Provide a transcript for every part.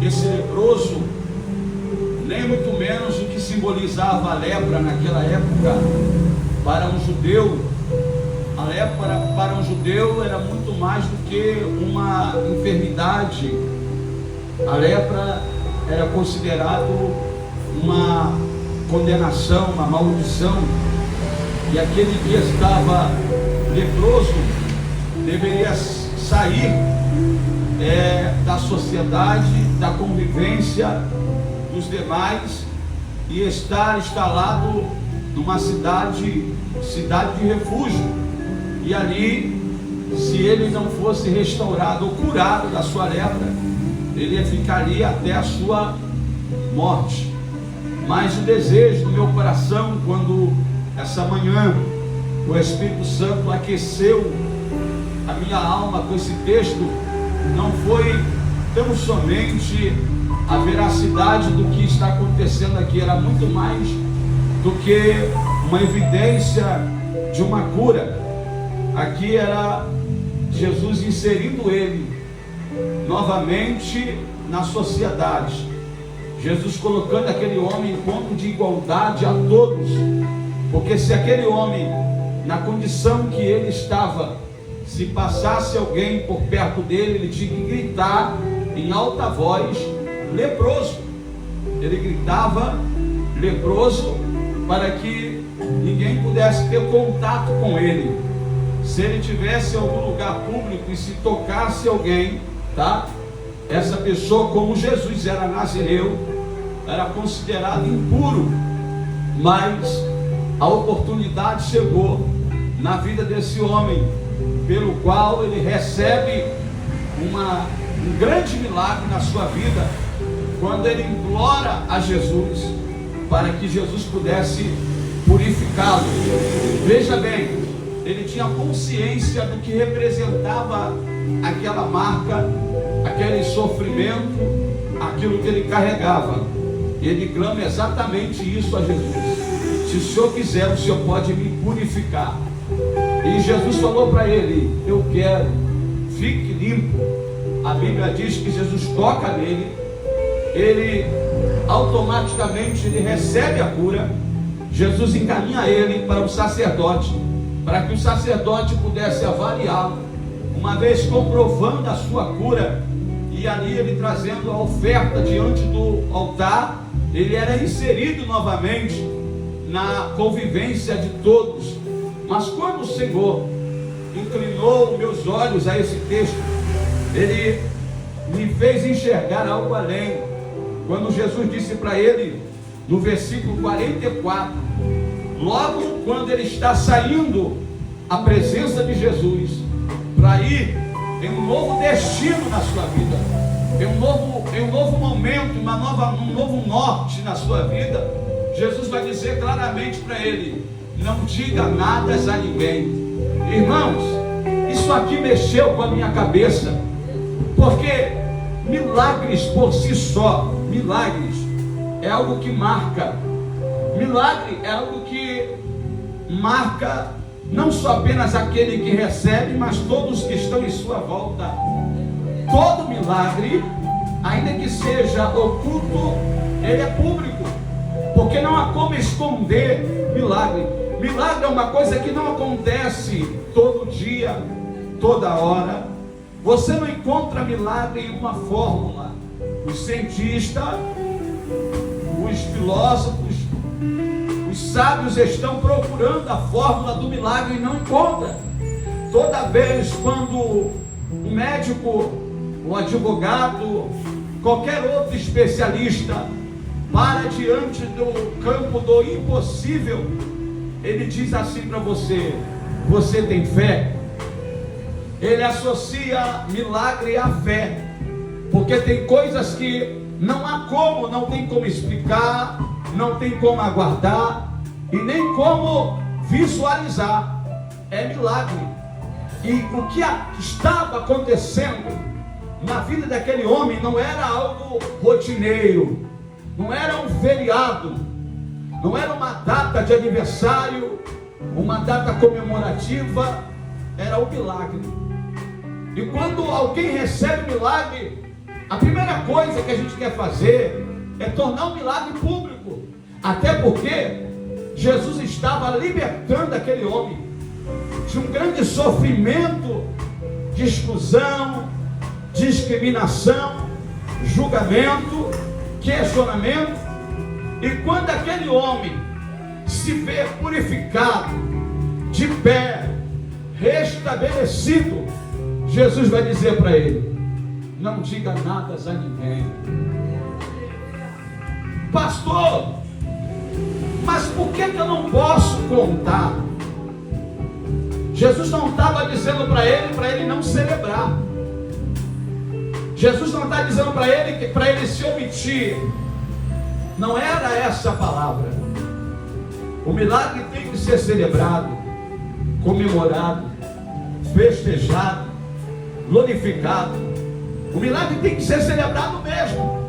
esse leproso, nem muito menos o que simbolizava a lepra naquela época. Para um judeu, a lepra para um judeu era muito mais do que uma enfermidade. A lepra era considerado uma condenação, uma maldição, e aquele que estava leproso deveria sair da sociedade, da convivência dos demais, e estar instalado numa cidade de refúgio. E ali, se ele não fosse restaurado ou curado da sua lepra, ele ficaria até a sua morte. Mas o desejo do meu coração, quando essa manhã o Espírito Santo aqueceu a minha alma com esse texto, não foi tão somente a veracidade do que está acontecendo aqui, era muito mais do que uma evidência de uma cura. Aqui era Jesus inserindo ele novamente na sociedade, Jesus colocando aquele homem em ponto de igualdade a todos, porque se aquele homem, na condição que ele estava, se passasse alguém por perto dele, ele tinha que gritar em alta voz: leproso. Ele gritava leproso para que ninguém pudesse ter contato com ele. Se ele tivesse em algum lugar público e se tocasse alguém, tá? Essa pessoa, como Jesus era nazireu, era considerado impuro. Mas a oportunidade chegou na vida desse homem, pelo qual ele recebe um grande milagre na sua vida, quando ele implora a Jesus para que Jesus pudesse purificá-lo. Veja bem, ele tinha consciência do que representava aquela marca, aquele sofrimento, aquilo que ele carregava. Ele clama exatamente isso a Jesus: se o Senhor quiser, o Senhor pode me purificar. E Jesus falou para ele: eu quero, fique limpo. A Bíblia diz que Jesus toca nele, ele automaticamente ele recebe a cura. Jesus encaminha ele para o sacerdote, para que o sacerdote pudesse avaliá-lo, uma vez comprovando a sua cura. E ali ele trazendo a oferta diante do altar, ele era inserido novamente na convivência de todos. Mas quando o Senhor inclinou meus olhos a esse texto, ele me fez enxergar algo além. Quando Jesus disse para ele, no versículo 44, logo quando ele está saindo à presença de Jesus, para ir em um novo destino na sua vida, em um novo momento, um novo norte na sua vida, Jesus vai dizer claramente para ele: não diga nada a ninguém. Irmãos, isso aqui mexeu com a minha cabeça, porque milagres por si só, milagres é algo que marca. Milagre é algo que marca não só apenas aquele que recebe, mas todos que estão em sua volta. Todo milagre, ainda que seja oculto, ele é público, porque não há como esconder milagre. Milagre é uma coisa que não acontece todo dia, toda hora. Você não encontra milagre em uma fórmula. Os cientistas, os filósofos, os sábios estão procurando a fórmula do milagre e não encontram. Toda vez quando um médico, um advogado, qualquer outro especialista para diante do campo do impossível, ele diz assim para você: você tem fé? Ele associa milagre à fé, porque tem coisas que não há como, não tem como explicar, não tem como aguardar e nem como visualizar. É milagre. E o que estava acontecendo na vida daquele homem não era algo rotineiro, não era um feriado, não era uma data de aniversário, uma data comemorativa, era um milagre. E quando alguém recebe milagre, A primeira coisa que a gente quer fazer é tornar um milagre público. Até porque Jesus estava libertando aquele homem de um grande sofrimento, de exclusão, discriminação, julgamento, questionamento. E quando aquele homem se vê purificado, de pé, restabelecido, Jesus vai dizer para ele: não diga nada a ninguém. Pastor, mas por que eu não posso contar? Jesus não estava dizendo para ele não celebrar. Jesus não está dizendo para ele que para ele se omitir. Não era essa a palavra. O milagre tem que ser celebrado, comemorado, festejado, glorificado. O milagre tem que ser celebrado mesmo.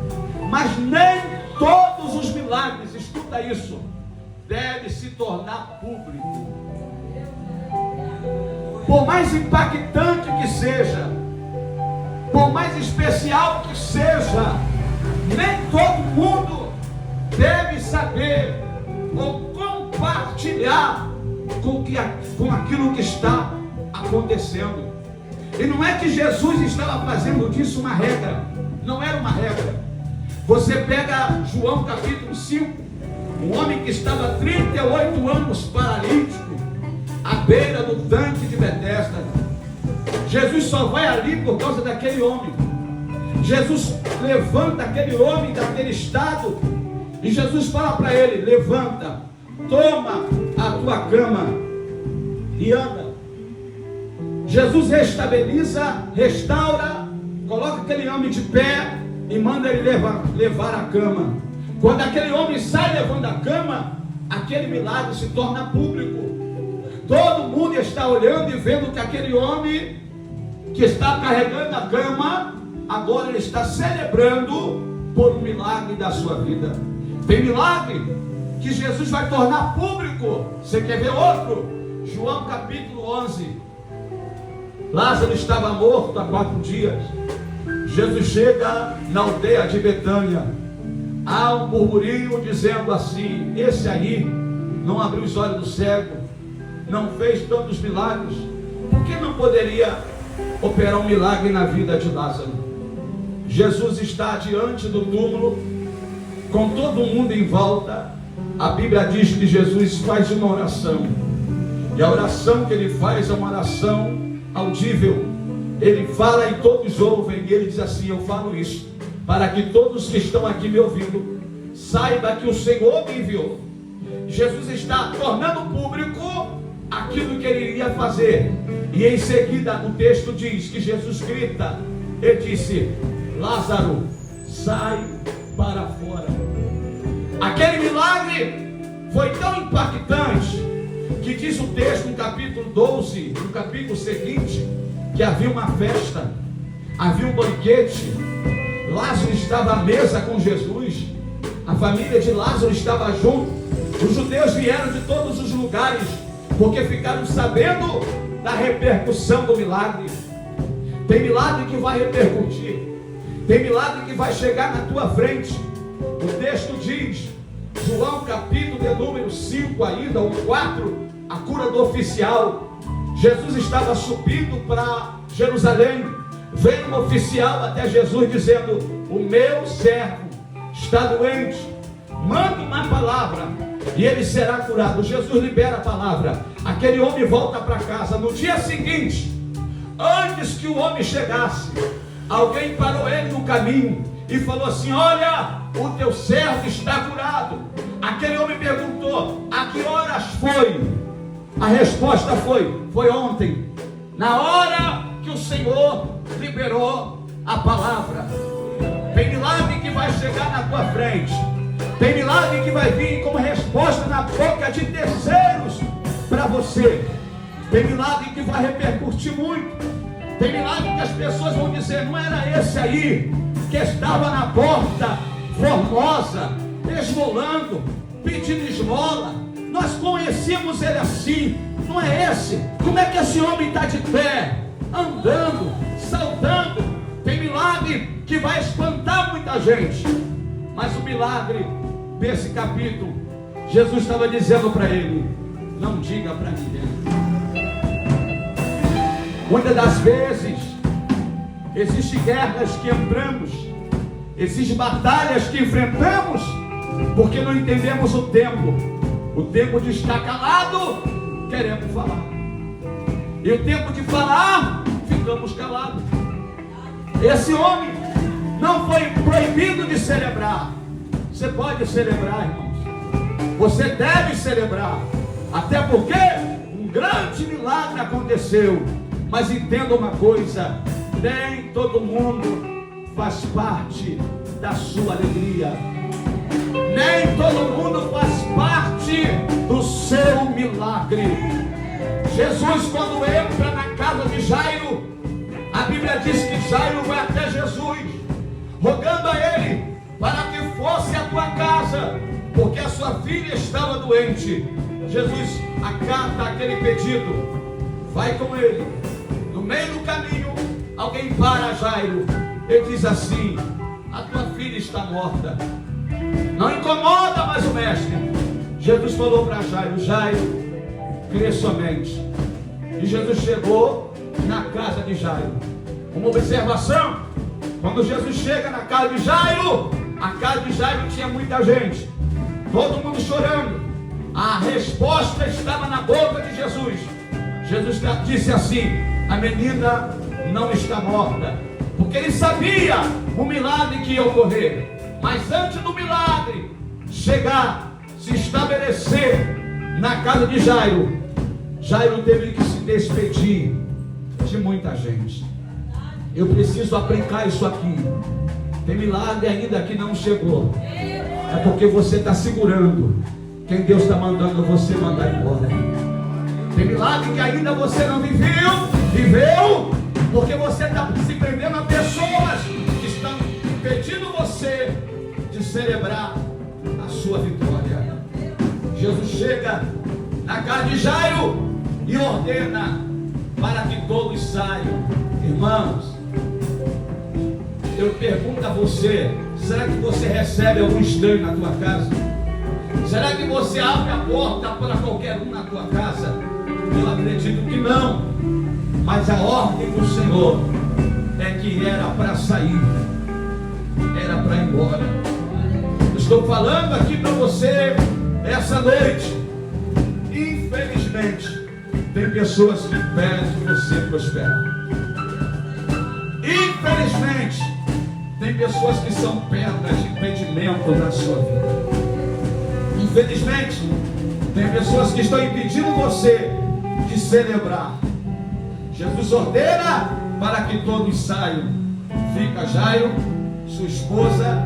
Mas nem todos os milagres, escuta isso, deve se tornar público. Por mais impactante que seja, por mais especial que seja, nem todo mundo deve saber ou compartilhar com aquilo que está acontecendo. E não é que Jesus estava fazendo disso uma regra, não era uma regra. Você pega João capítulo 5, um homem que estava 38 anos paralítico, à beira do tanque de Betesda. Jesus só vai ali por causa daquele homem. Jesus levanta aquele homem daquele estado, e Jesus fala para ele: levanta, toma a tua cama e anda. Jesus restaura, coloca aquele homem de pé e manda ele levar a cama. Quando aquele homem sai levando a cama, aquele milagre se torna público. Todo mundo está olhando e vendo que aquele homem que está carregando a cama, agora ele está celebrando por um milagre da sua vida. Tem milagre que Jesus vai tornar público. Você quer ver outro? João capítulo 11. Lázaro estava morto há 4 dias. Jesus chega na aldeia de Betânia. Há um burburinho dizendo assim: esse aí não abriu os olhos do cego, não fez tantos milagres, por que não poderia operar um milagre na vida de Lázaro? Jesus está diante do túmulo, com todo mundo em volta. A Bíblia diz que Jesus faz uma oração, e a oração que ele faz é uma oração audível. Ele fala e todos ouvem, e ele diz assim: eu falo isso para que todos que estão aqui me ouvindo saibam que o Senhor me enviou. Jesus está tornando público aquilo que ele iria fazer. E em seguida o texto diz que Jesus grita, ele disse: Lázaro, sai para fora. Aquele milagre foi tão impactante que diz o texto no capítulo 12, no capítulo seguinte, que havia uma festa, havia um banquete. Lázaro estava à mesa com Jesus, a família de Lázaro estava junto. Os judeus vieram de todos os lugares, porque ficaram sabendo da repercussão do milagre. Tem milagre que vai repercutir, tem milagre que vai chegar na tua frente. O texto diz, João capítulo de número 5 ainda, ou 4, a cura do oficial. Jesus estava subindo para Jerusalém, veio um oficial até Jesus dizendo: o meu servo está doente, manda uma palavra e ele será curado. Jesus libera a palavra, aquele homem volta para casa. No dia seguinte, antes que o homem chegasse, alguém parou ele no caminho e falou assim: olha, o teu servo está curado. Aquele homem perguntou: a que horas foi? A resposta foi ontem, na hora que o Senhor liberou a palavra. Tem milagre que vai chegar na tua frente, tem milagre que vai vir como resposta na boca de terceiros para você. Tem milagre que vai repercutir muito. Tem milagre que as pessoas vão dizer: não era esse aí que estava na porta, formosa, esmolando, pedindo esmola? Nós conhecíamos ele assim. Não é esse? Como é que esse homem está de pé, andando, saltando? Tem milagre que vai espantar muita gente. Mas o milagre desse capítulo, Jesus estava dizendo para ele: não diga para ninguém. Muitas das vezes existem guerras que entramos, existem batalhas que enfrentamos, porque não entendemos o tempo. O tempo de estar calado, queremos falar, e o tempo de falar, ficamos calados. Esse homem não foi proibido de celebrar. Você pode celebrar, irmãos, você deve celebrar, até porque um grande milagre aconteceu. Mas entenda uma coisa: nem todo mundo faz parte da sua alegria, nem todo mundo faz parte do seu milagre. Jesus, quando entra na casa de Jairo, a Bíblia diz que Jairo vai até Jesus, rogando a ele para que fosse à tua casa, porque a sua filha estava doente. Jesus acata aquele pedido, vai com ele. No meio do caminho, alguém para Jairo. Ele diz assim: a tua filha está morta. Não incomoda mais o mestre. Jesus falou para Jairo: Jairo, crê somente. E Jesus chegou na casa de Jairo. Uma observação: quando Jesus chega na casa de Jairo, a casa de Jairo tinha muita gente, todo mundo chorando. A resposta estava na boca de Jesus. Jesus disse assim: a menina não está morta, porque ele sabia o milagre que ia ocorrer. Mas antes do milagre chegar, se estabelecer na casa de Jairo, Jairo teve que se despedir de muita gente. Eu preciso aplicar isso aqui. Tem milagre ainda que não chegou, é porque você está segurando quem Deus está mandando você mandar embora. Tem milagre que ainda você não viveu, porque você está se prendendo a pessoas que estão impedindo você de celebrar a sua vitória. Jesus chega na casa de Jairo e ordena para que todos saiam. Irmãos, eu pergunto a você: será que você recebe algum estranho na tua casa? Será que você abre a porta para qualquer um na tua casa? Eu acredito que não. Mas a ordem do Senhor é que era para sair, era para ir embora. Eu estou falando aqui para você essa noite. Infelizmente, tem pessoas que impedem que você prospere. Infelizmente, tem pessoas que são pedras de impedimento na sua vida. Infelizmente, tem pessoas que estão impedindo você de celebrar. Jesus ordena para que todos saiam. Fica Jairo, sua esposa,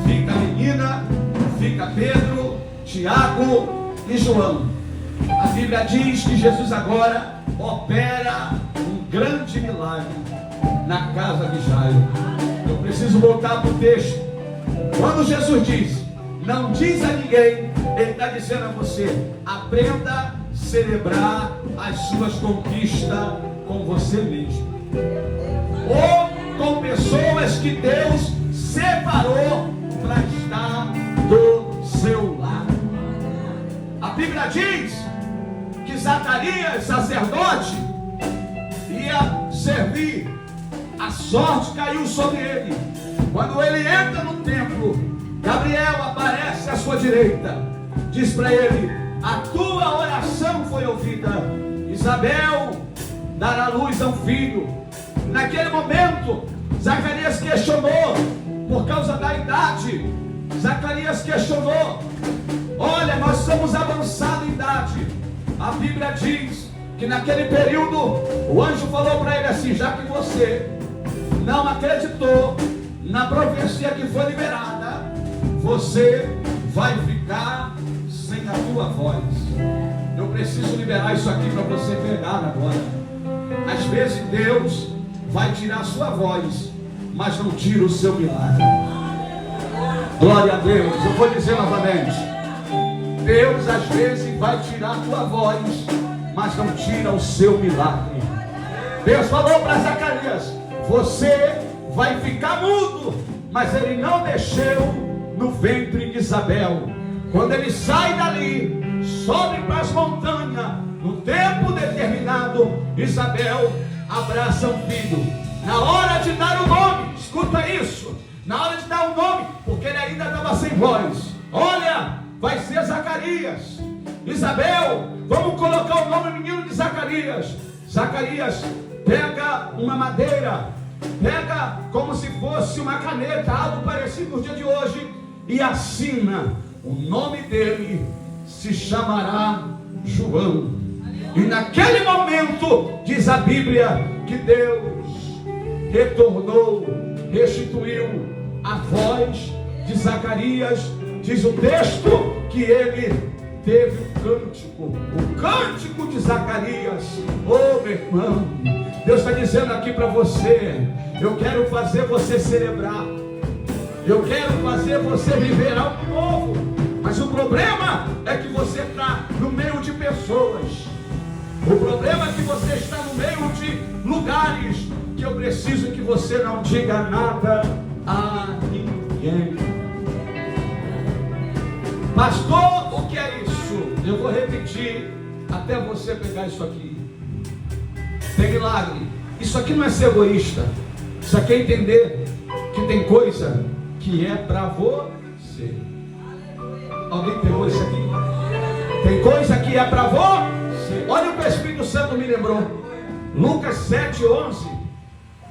fica a menina, fica Pedro, Tiago e João. A Bíblia diz que Jesus agora opera um grande milagre na casa de Jairo. Eu preciso voltar para o texto. Quando Jesus diz: não diz a ninguém, ele está dizendo a você: aprenda a celebrar as suas conquistas com você mesmo, ou com pessoas que Deus separou para estar do seu lado. A Bíblia diz que Zacarias, sacerdote, ia servir. A sorte caiu sobre ele. Quando ele entra no templo, Gabriel aparece à sua direita, diz para ele: a tua oração foi ouvida. Isabel dará luz a um filho. Naquele momento, Zacarias questionou, por causa da idade. Zacarias questionou: olha, nós somos avançados em idade. A Bíblia diz que naquele período o anjo falou para ele assim: já que você não acreditou na profecia que foi liberada, você vai ficar sem a tua voz. Eu preciso liberar isso aqui para você pegar agora. Às vezes Deus vai tirar a sua voz, mas não tira o seu milagre. Glória a Deus. Eu vou dizer novamente: Deus às vezes vai tirar a tua voz, mas não tira o seu milagre. Deus falou para Zacarias: você vai ficar mudo, mas ele não mexeu no ventre de Isabel. Quando ele sai dali, sobe para as montanhas, no tempo determinado, Isabel abraça um filho. Na hora de dar o nome, escuta isso, na hora de dar o nome, porque ele ainda estava sem voz. Olha, vai ser Zacarias. Isabel, vamos colocar o nome do menino de Zacarias. Zacarias pega uma madeira, pega como se fosse uma caneta, algo parecido no dia de hoje, e assina. O nome dele se chamará João. E naquele momento, diz a Bíblia, que Deus retornou, restituiu a voz de Zacarias. Diz o texto que ele teve o cântico de Zacarias. Oh, meu irmão, Deus está dizendo aqui para você: eu quero fazer você celebrar, eu quero fazer você viver algo novo. Mas o problema é que você está no meio de pessoas. O problema é que você está no meio de lugares que eu preciso que você não diga nada a ninguém. Pastor, o que é isso? Eu vou repetir até você pegar isso aqui. Tem milagre. Isso aqui não é ser egoísta. Isso aqui é entender que tem coisa que é para você. Alguém pegou isso aqui? Tem coisa que é para você. Olha o que o Espírito Santo me lembrou. Lucas 7:11.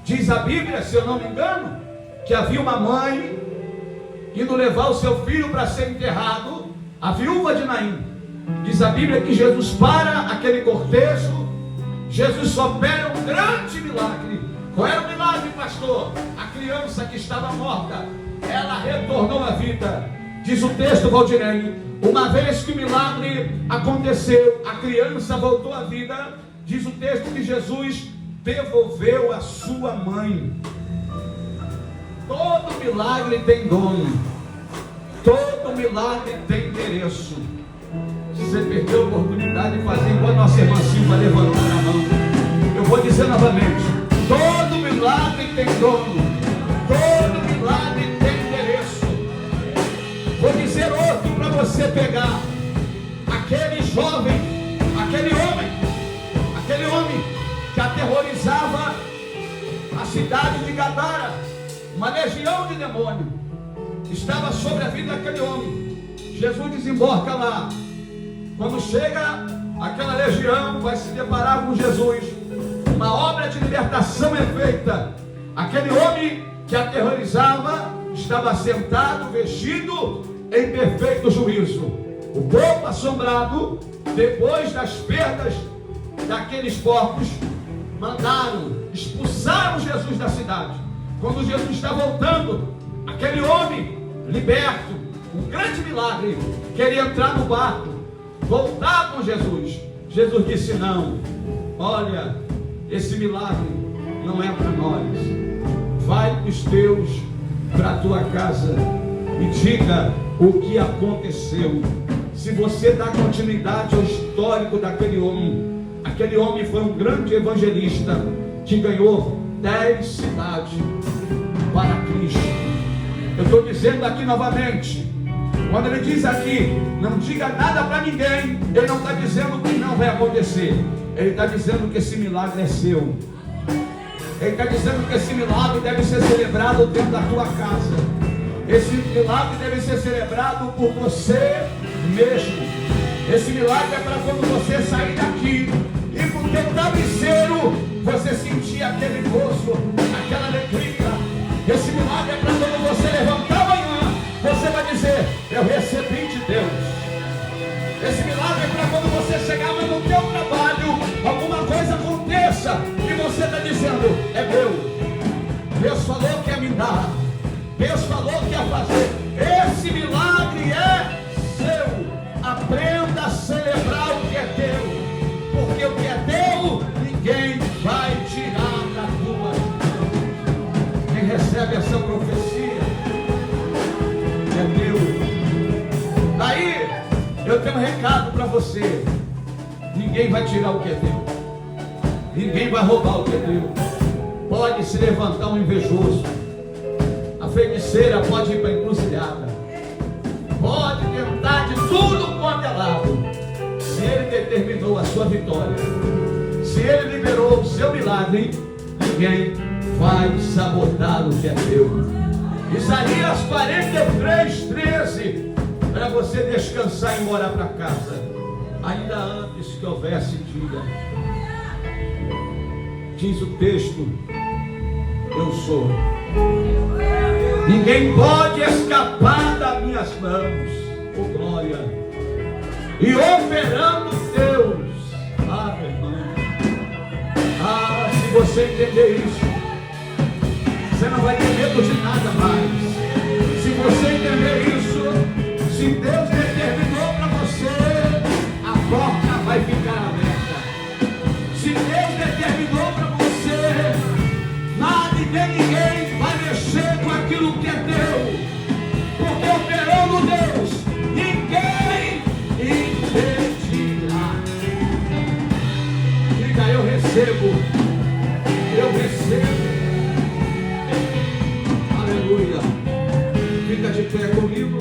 Diz a Bíblia, se eu não me engano, que havia uma mãe indo levar o seu filho para ser enterrado, a viúva de Naim. Diz a Bíblia que Jesus para aquele cortejo. Jesus opera um grande milagre. Qual era o milagre, pastor? A criança que estava morta, ela retornou à vida. Diz o texto, Valdirene, uma vez que o milagre aconteceu, a criança voltou à vida. Diz o texto que Jesus devolveu a sua mãe. Todo milagre tem dono, todo milagre tem endereço. Se você perdeu a oportunidade de fazer igual a nossa irmã Silva, levantar a mão, eu vou dizer novamente: todo milagre tem dono, todo milagre tem endereço. Vou dizer outro para você pegar. Aquele jovem, aquele homem que aterrorizava a cidade de Gadara, uma legião de demônio estava sobre a vida daquele homem. Jesus desembarca lá. Quando chega, aquela legião vai se deparar com Jesus. Uma obra de libertação é feita. Aquele homem que aterrorizava estava sentado, vestido em perfeito juízo. O povo assombrado, depois das perdas daqueles corpos, mandaram, expulsaram Jesus da cidade. Quando Jesus está voltando, aquele homem liberto, um grande milagre, queria entrar no barco, voltar com Jesus. Jesus disse: não, olha, esse milagre não é para nós. Vai com os teus para a tua casa e diga o que aconteceu. Se você dá continuidade ao histórico daquele homem, aquele homem foi um grande evangelista que ganhou 10 cidades para Cristo. Eu estou dizendo aqui novamente, quando ele diz aqui, não diga nada para ninguém, ele não está dizendo que não vai acontecer. Ele está dizendo que esse milagre é seu. Ele está dizendo que esse milagre deve ser celebrado dentro da tua casa. Esse milagre deve ser celebrado por você mesmo. Esse milagre é para quando você sair daqui e por teu travesseiro você sentir aquele gozo, aquela alegria. Esse milagre é para quando você levantar amanhã, você vai dizer: eu recebi de Deus. Esse milagre é para quando você chegar no teu trabalho, alguma coisa aconteça e você está dizendo: é meu. Deus falou que ia me dar, Deus falou que ia fazer. Esse milagre é seu. Aprenda a celebrar o que é teu, porque o que é teu ninguém vai tirar da tua mão. Quem recebe essa profecia é teu. Daí eu tenho um recado para você: ninguém vai tirar o que é teu, ninguém vai roubar o que é teu. pode se levantar um invejoso, a feiticeira pode ir para a encruzilhada, pode tentar de tudo quanto é lado. Se ele determinou a sua vitória, se ele liberou o seu milagre, ninguém vai sabotar o que é teu. Isaías 43:13, para você descansar e morar para casa, ainda antes que houvesse dia. Diz o texto: eu sou. Ninguém pode escapar das minhas mãos. Oh glória! E operando Deus. Ah, meu irmão. Ah, se você entender isso, você não vai ter medo de nada mais. Se você entender isso, se Deus determinou para você, a porta vai ficar aberta. Se Deus determinou para você, nada e nem ninguém vai mexer com aquilo que é teu, porque operando Deus, ninguém impedirá. Diga: eu recebo, eu recebo. Aleluia. Fica de pé comigo.